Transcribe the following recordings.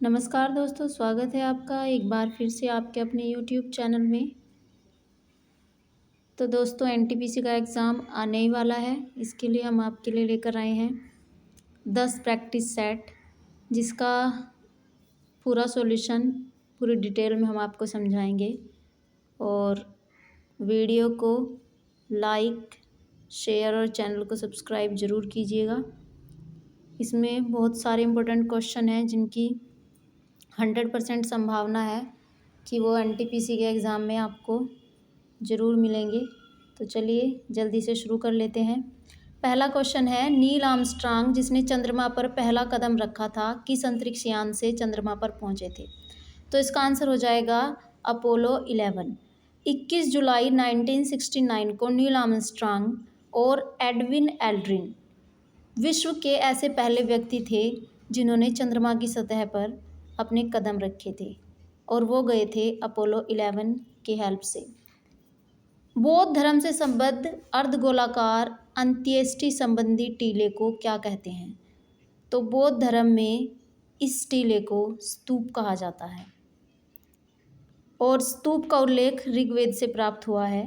नमस्कार दोस्तों, स्वागत है आपका एक बार फिर से आपके अपने यूट्यूब चैनल में। तो दोस्तों एनटीपीसी का एग्ज़ाम आने ही वाला है। इसके लिए हम आपके लिए लेकर आए हैं 10 प्रैक्टिस सेट, जिसका पूरा सॉल्यूशन पूरी डिटेल में हम आपको समझाएंगे। और वीडियो को लाइक, शेयर और चैनल को सब्सक्राइब ज़रूर कीजिएगा। इसमें बहुत सारे इम्पोर्टेंट क्वेश्चन हैं जिनकी 100% संभावना है कि वो एनटीपीसी के एग्ज़ाम में आपको ज़रूर मिलेंगे। तो चलिए जल्दी से शुरू कर लेते हैं। पहला क्वेश्चन है, नील आर्मस्ट्रांग जिसने चंद्रमा पर पहला कदम रखा था, किस अंतरिक्ष यान से चंद्रमा पर पहुंचे थे? तो इसका आंसर हो जाएगा अपोलो 11। 21 जुलाई 1969 को नील आर्मस्ट्रांग और एडविन एल्ड्रिन विश्व के ऐसे पहले व्यक्ति थे जिन्होंने चंद्रमा की सतह पर अपने कदम रखे थे, और वो गए थे अपोलो 11 की हेल्प से। बौद्ध धर्म से संबद्ध अर्धगोलाकार अंत्येष्टि संबंधी टीले को क्या कहते हैं? तो बौद्ध धर्म में इस टीले को स्तूप कहा जाता है, और स्तूप का उल्लेख ऋग्वेद से प्राप्त हुआ है।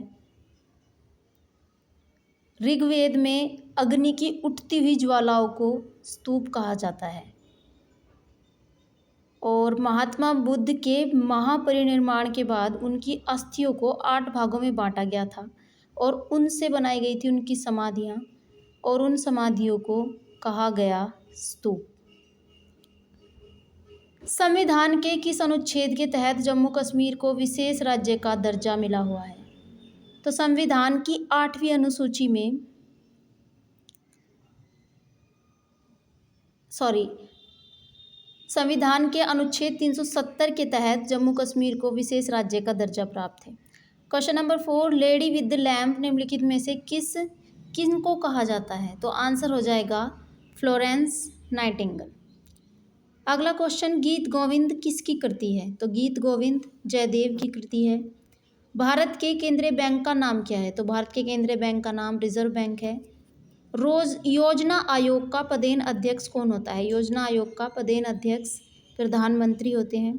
ऋग्वेद में अग्नि की उठती हुई ज्वालाओं को स्तूप कहा जाता है। और महात्मा बुद्ध के महापरिनिर्वाण के बाद उनकी अस्थियों को 8 भागों में बांटा गया था, और उनसे बनाई गई थी उनकी समाधियाँ, और उन समाधियों को कहा गया स्तूप। संविधान के किस अनुच्छेद के तहत जम्मू कश्मीर को विशेष राज्य का दर्जा मिला हुआ है? तो संविधान की 8वीं अनुसूची में संविधान के अनुच्छेद 370 के तहत जम्मू कश्मीर को विशेष राज्य का दर्जा प्राप्त है। Question number 4, lady with the lamp निम्नलिखित में से किन को कहा जाता है? तो आंसर हो जाएगा फ्लोरेंस नाइटिंगेल। अगला क्वेश्चन, गीत गोविंद किसकी कृति है? तो गीत गोविंद जयदेव की कृति है। भारत के केंद्रीय बैंक का नाम क्या है? तो भारत के केंद्रीय बैंक का नाम रिजर्व बैंक है। योजना आयोग का पदेन अध्यक्ष कौन होता है? योजना आयोग का पदेन अध्यक्ष प्रधानमंत्री होते हैं।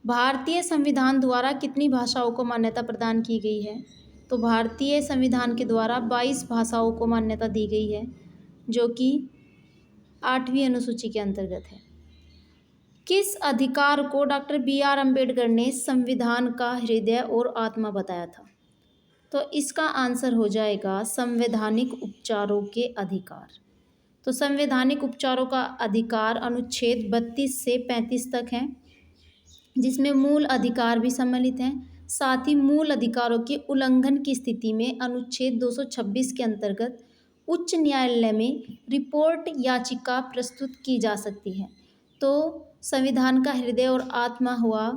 भारतीय संविधान द्वारा कितनी भाषाओं को मान्यता प्रदान की गई है? तो भारतीय संविधान के द्वारा 22 भाषाओं को मान्यता दी गई है, जो कि 8वीं अनुसूची के अंतर्गत है। किस अधिकार को डॉक्टर BR अम्बेडकर ने संविधान का हृदय और आत्मा बताया था? तो इसका आंसर हो जाएगा संवैधानिक उपचारों के अधिकार। तो संवैधानिक उपचारों का अधिकार अनुच्छेद 32 से 35 तक है, जिसमें मूल अधिकार भी सम्मिलित हैं। साथ ही मूल अधिकारों के उल्लंघन की स्थिति में अनुच्छेद 226 के अंतर्गत उच्च न्यायालय में रिपोर्ट याचिका प्रस्तुत की जा सकती है। तो संविधान का हृदय और आत्मा हुआ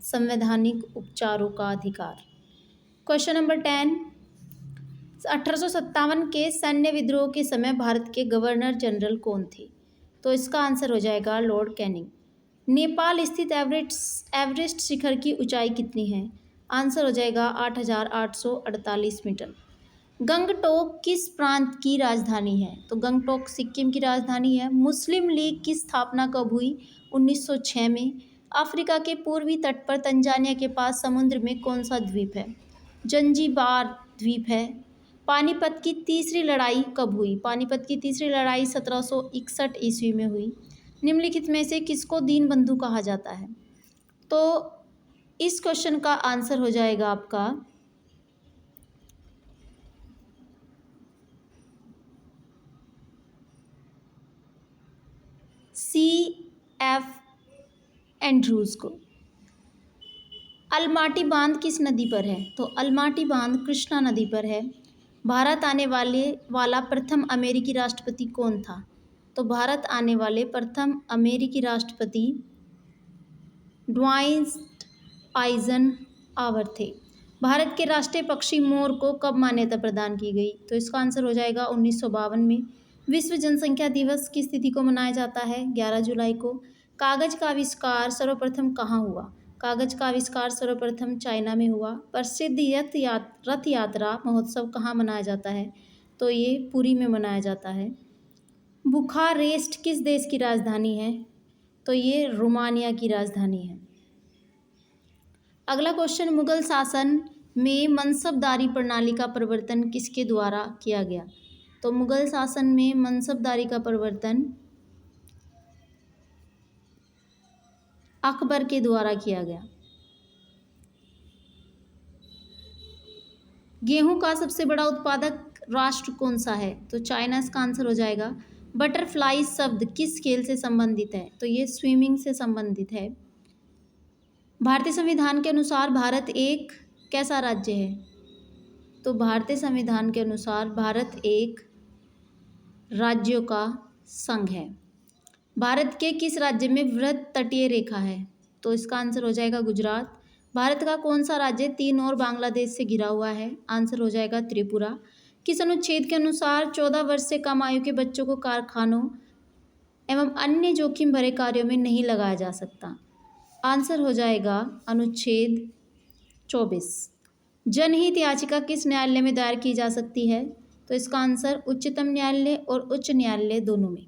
संवैधानिक उपचारों का अधिकार। क्वेश्चन नंबर 10, 1857 के सैन्य विद्रोह के समय भारत के गवर्नर जनरल कौन थे? तो इसका आंसर हो जाएगा लॉर्ड कैनिंग। नेपाल स्थित एवरेस्ट शिखर की ऊंचाई कितनी है? आंसर हो जाएगा 8,848 मीटर। गंगटोक किस प्रांत की राजधानी है? तो गंगटोक सिक्किम की राजधानी है। मुस्लिम लीग की स्थापना कब हुई? 1906 में। अफ्रीका के पूर्वी तट पर तंजानिया के पास समुद्र में कौन सा द्वीप है? जंजीबार द्वीप है। पानीपत की तीसरी लड़ाई कब हुई? पानीपत की तीसरी लड़ाई 1761 ईस्वी में हुई। निम्नलिखित में से किसको दीनबंधु कहा जाता है? तो इस क्वेश्चन का आंसर हो जाएगा आपका CF एंड्रूज को। अलमाटी बांध किस नदी पर है? तो अलमाटी बांध कृष्णा नदी पर है। भारत आने वाला प्रथम अमेरिकी राष्ट्रपति कौन था? तो भारत आने वाले प्रथम अमेरिकी राष्ट्रपति ड्वाइट आइजनहावर थे। भारत के राष्ट्रीय पक्षी मोर को कब मान्यता प्रदान की गई? तो इसका आंसर हो जाएगा 1952 में। विश्व जनसंख्या दिवस किस तिथि को मनाया जाता है? 11 जुलाई को। कागज का आविष्कार सर्वप्रथम कहाँ हुआ? कागज का आविष्कार सर्वप्रथम चाइना में हुआ। प्रसिद्ध रथ यात्रा महोत्सव कहाँ मनाया जाता है? तो ये पुरी में मनाया जाता है। बुखारेस्ट किस देश की राजधानी है? तो ये रोमानिया की राजधानी है। अगला क्वेश्चन, मुगल शासन में मनसबदारी प्रणाली का प्रवर्तन किसके द्वारा किया गया? तो मुगल शासन में मनसबदारी का प्रवर्तन अकबर के द्वारा किया गया। गेहूं का सबसे बड़ा उत्पादक राष्ट्र कौन सा है? तो चाइना इसका आंसर हो जाएगा। बटरफ्लाई शब्द किस खेल से संबंधित है? तो ये स्विमिंग से संबंधित है। भारतीय संविधान के अनुसार भारत एक कैसा राज्य है? तो भारतीय संविधान के अनुसार भारत एक राज्यों का संघ है। भारत के किस राज्य में वृहद तटीय रेखा है? तो इसका आंसर हो जाएगा गुजरात। भारत का कौन सा राज्य 3 और बांग्लादेश से घिरा हुआ है? आंसर हो जाएगा त्रिपुरा। किस अनुच्छेद के अनुसार 14 वर्ष से कम आयु के बच्चों को कारखानों एवं अन्य जोखिम भरे कार्यों में नहीं लगाया जा सकता? आंसर हो जाएगा अनुच्छेद 24। जनहित याचिका किस न्यायालय में दायर की जा सकती है? तो इसका आंसर उच्चतम न्यायालय और उच्च न्यायालय दोनों में।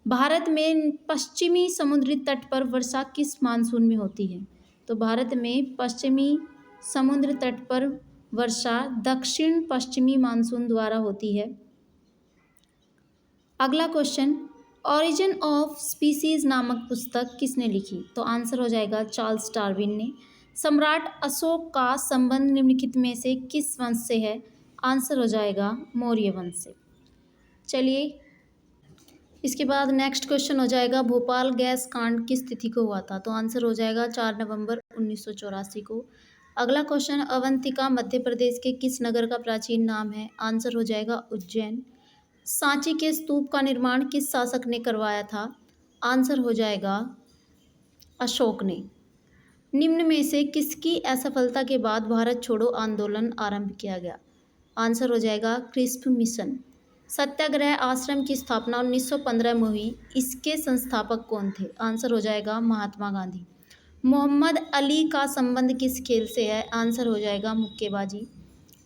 भारत में पश्चिमी समुद्री तट पर वर्षा किस मानसून में होती है? तो भारत में पश्चिमी समुद्र तट पर वर्षा दक्षिण पश्चिमी मानसून द्वारा होती है। अगला क्वेश्चन, ओरिजिन ऑफ स्पीसीज नामक पुस्तक किसने लिखी? तो आंसर हो जाएगा चार्ल्स डार्विन ने। सम्राट अशोक का संबंध निम्नलिखित में से किस वंश से है? आंसर हो जाएगा मौर्य वंश से। चलिए, इसके बाद नेक्स्ट क्वेश्चन हो जाएगा, भोपाल गैस कांड किस तिथि को हुआ था? तो आंसर हो जाएगा 4 नवंबर 1984 को। अगला क्वेश्चन, अवंतिका मध्य प्रदेश के किस नगर का प्राचीन नाम है? आंसर हो जाएगा उज्जैन। सांची के स्तूप का निर्माण किस शासक ने करवाया था? आंसर हो जाएगा अशोक ने। निम्न में से किसकी असफलता के बाद भारत छोड़ो आंदोलन आरंभ किया गया? आंसर हो जाएगा क्रिस्प मिशन। सत्याग्रह आश्रम की स्थापना 1915 में हुई, इसके संस्थापक कौन थे? आंसर हो जाएगा महात्मा गांधी। मोहम्मद अली का संबंध किस खेल से है? आंसर हो जाएगा मुक्केबाजी।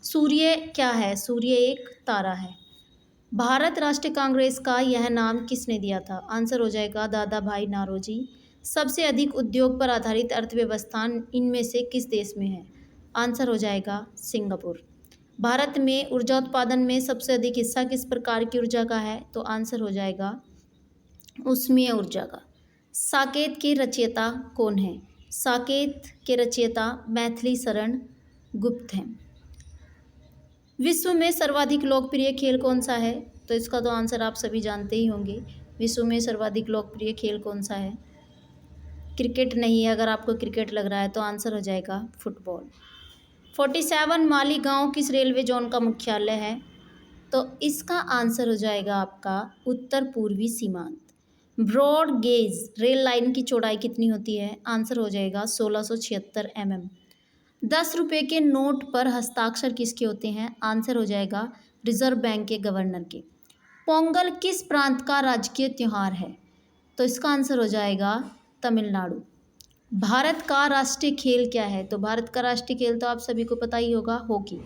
सूर्य क्या है? सूर्य एक तारा है। भारत राष्ट्रीय कांग्रेस का यह नाम किसने दिया था? आंसर हो जाएगा दादा भाई नारोजी। सबसे अधिक उद्योग पर आधारित अर्थव्यवस्था इनमें से किस देश में है? आंसर हो जाएगा सिंगापुर। भारत में ऊर्जा उत्पादन में सबसे अधिक हिस्सा किस प्रकार की ऊर्जा का है? तो आंसर हो जाएगा ऊष्मीय ऊर्जा का। साकेत के रचयिता कौन है? साकेत के रचयिता मैथिली शरण गुप्त हैं। विश्व में सर्वाधिक लोकप्रिय खेल कौन सा है? तो इसका तो आंसर आप सभी जानते ही होंगे। विश्व में सर्वाधिक लोकप्रिय खेल कौन सा है? क्रिकेट नहीं है। अगर आपको क्रिकेट लग रहा है तो आंसर हो जाएगा फुटबॉल। 47 मालीगांव किस रेलवे जोन का मुख्यालय है? तो इसका आंसर हो जाएगा आपका उत्तर पूर्वी सीमांत। ब्रॉड गेज रेल लाइन की चौड़ाई कितनी होती है? आंसर हो जाएगा 1676 mm। 10 रुपये के नोट पर हस्ताक्षर किसके होते हैं? आंसर हो जाएगा रिजर्व बैंक के गवर्नर के। पोंगल किस प्रांत का राजकीय त्यौहार है? तो इसका आंसर हो जाएगा तमिलनाडु। भारत का राष्ट्रीय खेल क्या है? तो भारत का राष्ट्रीय खेल तो आप सभी को पता ही होगा, हॉकी।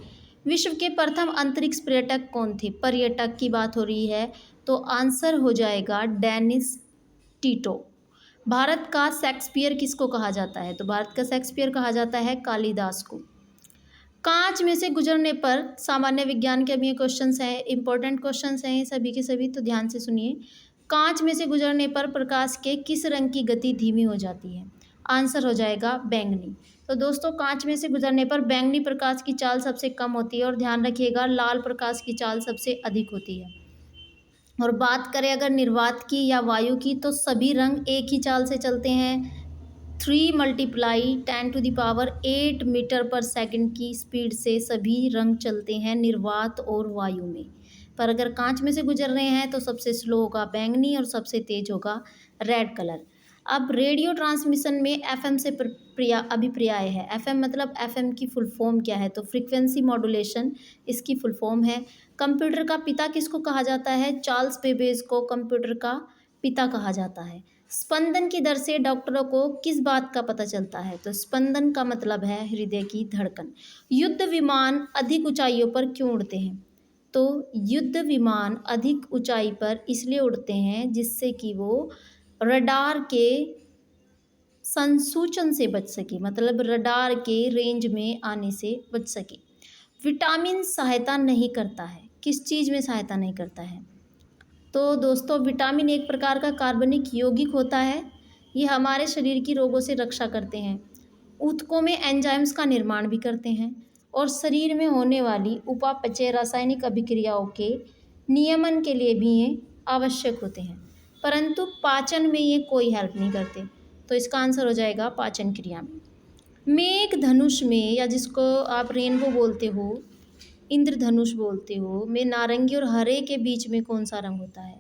विश्व के प्रथम अंतरिक्ष पर्यटक कौन थे? पर्यटक की बात हो रही है तो आंसर हो जाएगा डेनिस टीटो। भारत का शेक्सपियर किसको कहा जाता है? तो भारत का शेक्सपियर कहा जाता है कालिदास को। कांच में से गुजरने पर, सामान्य विज्ञान के अभी ये क्वेश्चंस हैं, इंपॉर्टेंट क्वेश्चंस हैं सभी के सभी, तो ध्यान से सुनिए। कांच में से गुजरने पर प्रकाश के किस रंग की गति धीमी हो जाती है? आंसर हो जाएगा बैंगनी। तो दोस्तों, कांच में से गुजरने पर बैंगनी प्रकाश की चाल सबसे कम होती है और ध्यान रखिएगा लाल प्रकाश की चाल सबसे अधिक होती है। और बात करें अगर निर्वात की या वायु की, तो सभी रंग एक ही चाल से चलते हैं। 3 × 10⁸ मीटर पर सेकंड की स्पीड से सभी रंग चलते हैं निर्वात और वायु में। पर अगर कांच में से गुजर रहे हैं तो सबसे स्लो होगा बैंगनी और सबसे तेज होगा रेड कलर। अब रेडियो ट्रांसमिशन में एफएम से अभिप्राय है। एफएम मतलब एफएम की फुल फॉर्म क्या है? तो फ्रीक्वेंसी मॉड्यूलेशन इसकी फुल फॉर्म है। कंप्यूटर का पिता किसको कहा जाता है? चार्ल्स बेबेज को कंप्यूटर का पिता कहा जाता है। स्पंदन की दर से डॉक्टरों को किस बात का पता चलता है? तो स्पंदन का मतलब है हृदय की धड़कन। युद्ध विमान अधिक ऊंचाइयों पर क्यों उड़ते हैं? तो युद्ध विमान अधिक ऊंचाई पर इसलिए उड़ते हैं जिससे कि वो रडार के संसूचन से बच सके, मतलब रडार के रेंज में आने से बच सके। विटामिन सहायता नहीं करता है, किस चीज़ में सहायता नहीं करता है? तो दोस्तों विटामिन एक प्रकार का कार्बनिक यौगिक होता है, ये हमारे शरीर की रोगों से रक्षा करते हैं, ऊतकों में एंजाइम्स का निर्माण भी करते हैं और शरीर में होने वाली उपापचय रासायनिक अभिक्रियाओं के नियमन के लिए भी ये आवश्यक होते हैं, परंतु पाचन में ये कोई हेल्प नहीं करते। तो इसका आंसर हो जाएगा पाचन क्रिया में। मेघ धनुष में, या जिसको आप रेनबो बोलते हो, इंद्रधनुष बोलते हो, में नारंगी और हरे के बीच में कौन सा रंग होता है?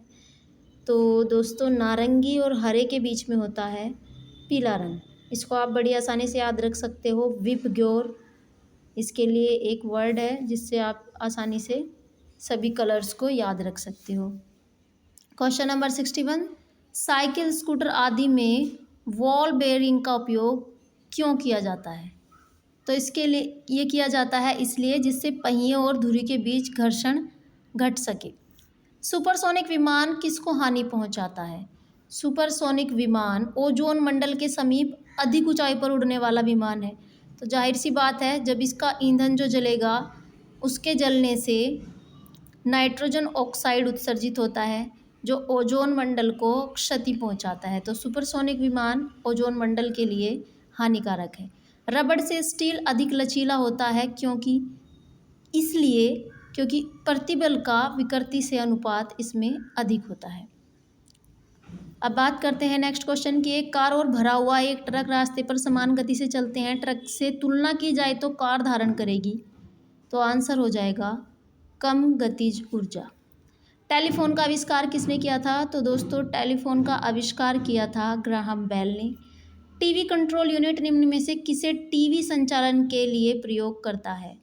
तो दोस्तों नारंगी और हरे के बीच में होता है पीला रंग। इसको आप बड़ी आसानी से याद रख सकते हो, विबग्योर इसके लिए एक वर्ड है जिससे आप आसानी से सभी कलर्स को याद रख सकते हो। क्वेश्चन नंबर 61, साइकिल स्कूटर आदि में वॉल बेयरिंग का उपयोग क्यों किया जाता है? तो इसके लिए ये किया जाता है इसलिए जिससे पहियों और धुरी के बीच घर्षण घट सके। सुपरसोनिक विमान किसको हानि पहुंचाता है? सुपरसोनिक विमान ओजोन मंडल के समीप अधिक ऊंचाई पर उड़ने वाला विमान है, तो जाहिर सी बात है जब इसका ईंधन जो जलेगा उसके जलने से नाइट्रोजन ऑक्साइड उत्सर्जित होता है जो ओजोन मंडल को क्षति पहुंचाता है। तो सुपरसोनिक विमान ओजोन मंडल के लिए हानिकारक है। रबड़ से स्टील अधिक लचीला होता है क्योंकि प्रतिबल का विकृति से अनुपात इसमें अधिक होता है। अब बात करते हैं नेक्स्ट क्वेश्चन की। एक कार और भरा हुआ एक ट्रक रास्ते पर समान गति से चलते हैं, ट्रक से तुलना की जाए तो कार धारण करेगी, तो आंसर हो जाएगा कम गतिज ऊर्जा। टेलीफोन का आविष्कार किसने किया था? तो दोस्तों टेलीफोन का आविष्कार किया था ग्राहम बेल ने। टीवी कंट्रोल यूनिट निम्न में से किसे टीवी संचालन के लिए प्रयोग करता है?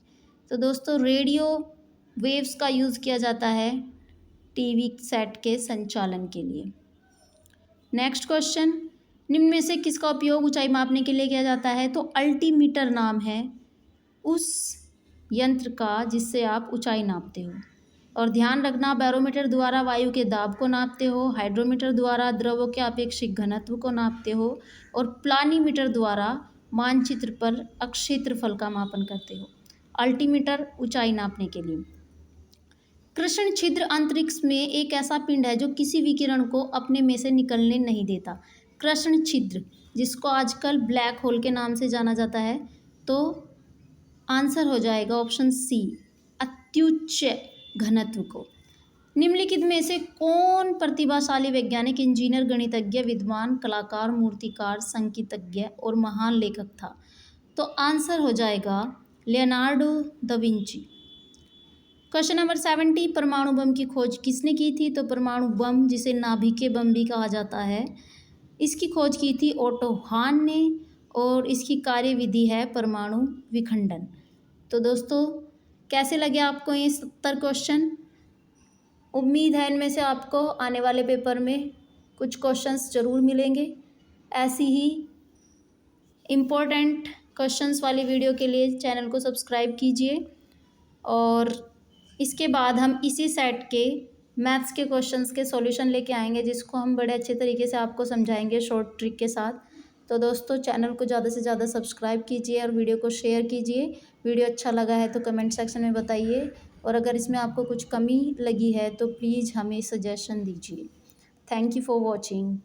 तो दोस्तों रेडियो वेव्स का यूज़ किया जाता है टीवी सेट के संचालन के लिए। नेक्स्ट क्वेश्चन, निम्न में से किसका उपयोग ऊंचाई मापने के लिए किया जाता है? तो अल्टीमीटर नाम है उस यंत्र का जिससे आप ऊंचाई नापते हो। और ध्यान रखना, बैरोमीटर द्वारा वायु के दाब को नापते हो, हाइड्रोमीटर द्वारा द्रव्यों के अपेक्षिक घनत्व को नापते हो और प्लानीमीटर द्वारा मानचित्र पर अक्षेत्रफल का मापन करते हो। अल्टीमीटर ऊंचाई नापने के लिए। कृष्ण छिद्र अंतरिक्ष में एक ऐसा पिंड है जो किसी विकिरण को अपने में से निकलने नहीं देता। कृष्ण छिद्र, जिसको आजकल ब्लैक होल के नाम से जाना जाता है, तो आंसर हो जाएगा ऑप्शन सी, अत्युच्च घनत्व को। निम्नलिखित में से कौन प्रतिभाशाली वैज्ञानिक, इंजीनियर, गणितज्ञ, विद्वान, कलाकार, मूर्तिकार, संगीतज्ञ और महान लेखक था? तो आंसर हो जाएगा Leonardo da Vinci. Question number 70, परमाणु बम की खोज किसने की थी? तो परमाणु बम, जिसे नाभिकीय बम भी कहा जाता है, इसकी खोज की थी ओटो हान ने और इसकी कार्यविधि है परमाणु विखंडन। तो दोस्तों कैसे लगे आपको ये 70 क्वेश्चन? उम्मीद है इनमें से आपको आने वाले पेपर में कुछ क्वेश्चंस ज़रूर मिलेंगे। ऐसी ही इम्पोर्टेंट क्वेश्चंस वाली वीडियो के लिए चैनल को सब्सक्राइब कीजिए और इसके बाद हम इसी सेट के मैथ्स के क्वेश्चंस के सॉल्यूशन लेके आएंगे जिसको हम बड़े अच्छे तरीके से आपको समझाएंगे शॉर्ट ट्रिक के साथ। तो दोस्तों चैनल को ज़्यादा से ज़्यादा सब्सक्राइब कीजिए और वीडियो को शेयर कीजिए। वीडियो अच्छा लगा है तो कमेंट सेक्शन में बताइए और अगर इसमें आपको कुछ कमी लगी है तो प्लीज़ हमें सजेशन दीजिए। Thank you for watching.